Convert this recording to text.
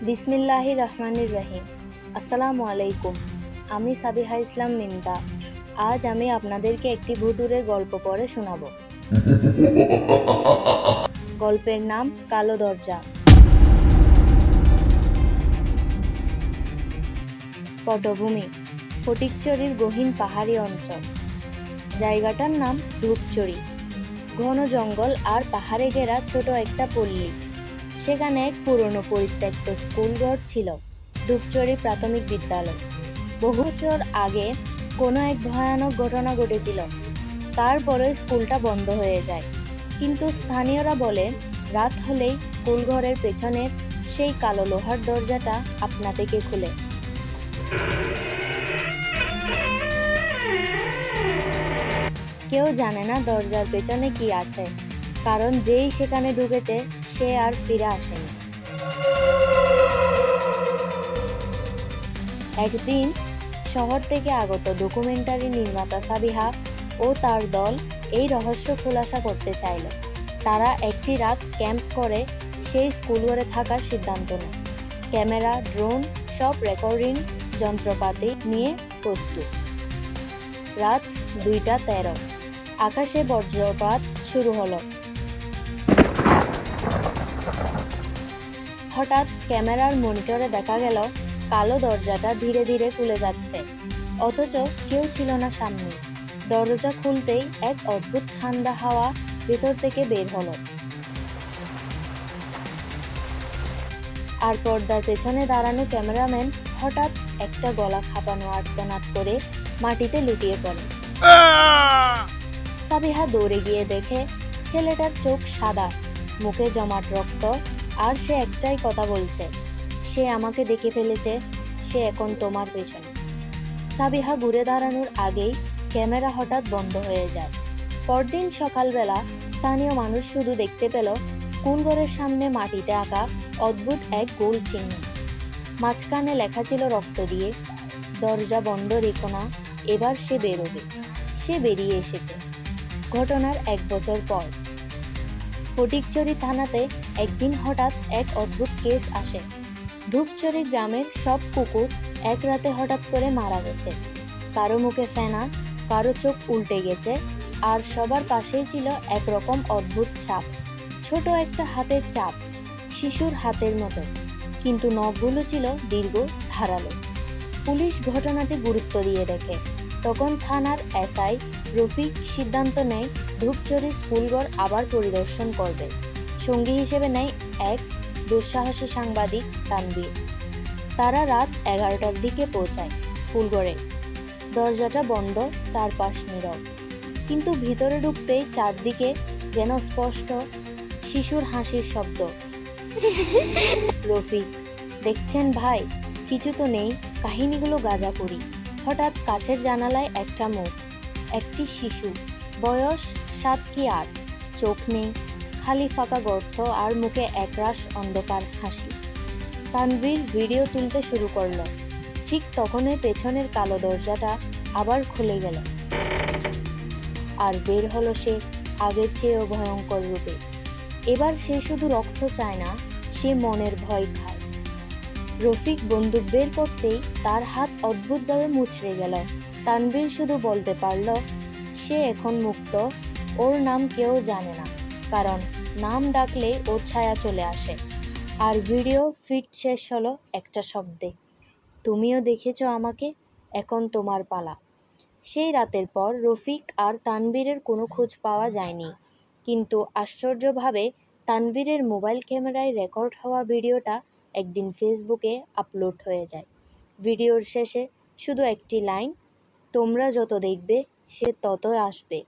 বিসমিল্লাহির রহমানির রহিম। আসসালামু আলাইকুম। আমি সাবিহা ইসলাম মিমতা। আজ আমি আপনাদেরকে একটি ভুতুড়ে গল্প পড়ে শোনাব। গল্পের নাম কালো দরজা। পটভূমি ফটিকছড়ির গহীন পাহাড়ি অঞ্চল। জায়গাটার নাম ধূপছড়ি। ঘন জঙ্গল আর পাহাড়ে ঘেরা ছোট একটা পল্লী। সেখানে এক পুরনো পরিত্যক্ত স্কুলঘর ছিল, ধূপছড়ি প্রাথমিক বিদ্যালয়। বহু বছর আগে কোনো এক ভয়ানক ঘটনা ঘটেছিল। তারপরে স্কুলটা বন্ধ হয়ে যায়। কিন্তু স্থানীয়রা বলে রাত হলেই স্কুল ঘরের পেছনের সেই কালো লোহার দরজাটা আপনা থেকে খুলে। কেউ জানে না দরজার পেছনে কি আছে, কারণ যেই সেখানে ঢুকেছে সে আর ফিরে আসেনি। একদিন শহর থেকে আগত ডকুমেন্টারি নির্মাতা সাবিহা ও তার দল এই রহস্য খোলাসা করতে চাইল। তারা একটি রাত ক্যাম্প করে সেই স্কুলঘরে থাকার সিদ্ধান্ত নেয়। ক্যামেরা, ড্রোন, সব রেকর্ডিং যন্ত্রপাতি নিয়ে প্রস্তুত। রাত 2:13। আকাশে বজ্রপাত শুরু হলো। হঠাৎ ক্যামেরার মনিটরে দেখা গেল কালো দরজাটা ধীরে ধীরে খুলে যাচ্ছে, অথচ কেউ ছিল না সামনে। দরজা খুলতেই এক অদ্ভুত ঠান্ডা হাওয়া ভেতর থেকে বের হলো, আর পর্দার পেছনে দাঁড়ানো ক্যামেরাম্যান হঠাৎ একটা গলা খাপানো আর্তনাদ করে মাটিতে লুটিয়ে পড়ে। সাবিহা দৌড়ে গিয়ে দেখে ছেলেটার চোখ সাদা, মুখে জমাট রক্ত, আর সে একটাই কথা বলছে, সে আমাকে দেখে ফেলেছে, সে এখন তোমার পেছনে। সাবিহা ঘুরে দাঁড়ানোর আগেই ক্যামেরা হঠাৎ বন্ধ হয়ে যায়। পরদিন সকালবেলা স্থানীয় মানুষ শুধু দেখতে পেল স্কুল ঘরের সামনে মাটিতে আঁকা অদ্ভুত এক গোল চিহ্ন। মাঝখানে লেখা ছিল রক্ত দিয়ে, দরজা বন্ধ রেখো না, এবার সে বেরোবে। সে বেরিয়ে এসেছে। ঘটনার 1 বছর পর ফটিকছড়ি থানাতে একদিন হঠাৎ এক অদ্ভুত কেস আসে। ধূপছড়ি গ্রামের সব কুকুর এক রাতে হঠাৎ করে মারা গেছে। কারো মুখে ফেনা, কারো চোখ উল্টে গেছে, আর সবার পাশেই ছিল একরকম অদ্ভুত ছাপ। ছোট একটা হাতের ছাপ, শিশুর হাতের মতো, কিন্তু নখগুলো ছিল দীর্ঘ, ধারালো। পুলিশ ঘটনাটি গুরুত্ব দিয়ে দেখে। তখন থানার এসআই রফিক সিদ্ধান্ত নেয় ধূপছড়ি স্কুলঘর আবার পরিদর্শন করবে। সঙ্গী হিসেবে নেয় এক দুঃসাহসী সাংবাদিক তানভীর। তারা রাত 11টার দিকে পৌঁছায় স্কুলঘরে। দরজাটা বন্ধ, চারপাশ নীরব, কিন্তু ভিতরে ঢুকতেই চারদিকে যেন স্পষ্ট শিশুর হাসির শব্দ। রফিক, দেখছেন ভাই, কিছু তো নেই, কাহিনীগুলো গাঁজাখুরি। হঠাৎ কাছের জানালায় একটা মুখ, একটি শিশু, বয়স 7 কি 8, চোখ নেই, খালি ফাঁকা গর্ত, আর মুখে একরাশ অন্ধকার হাসি। তানভীর ভিডিও তুলতে শুরু করলো। ঠিক তখনই পেছনের কালো দরজাটা আবার খুলে গেল, আর বের হলো সে আগের চেয়েও ভয়ঙ্কর রূপে। এবার সে শুধু রক্ত চায় না, সে মনের ভয় খায়। রফিক বন্দুক বের করতেই তার হাত অদ্ভুতভাবে মুচড়ে গেল। তানভীর শুধু বলতে পারল, সে এখন মুক্ত, ওর নাম কেউ জানে না, কারণ নাম ডাকলে ওর ছায়া চলে আসে। আর ভিডিও ফিট শেষ হলো একটা শব্দে, তুমিও দেখেছো আমাকে, এখন তোমার পালা। সেই রাতের পর রফিক আর তানভীরের কোনো খোঁজ পাওয়া যায়নি, কিন্তু আশ্চর্যভাবে তানভীরের মোবাইল ক্যামেরায় রেকর্ড হওয়া ভিডিওটা একদিন ফেসবুকে আপলোড হয়ে যায়। ভিডিওর শেষে শুধু একটি লাইন, তোমরা যত দেখবে সে ততই আসবে।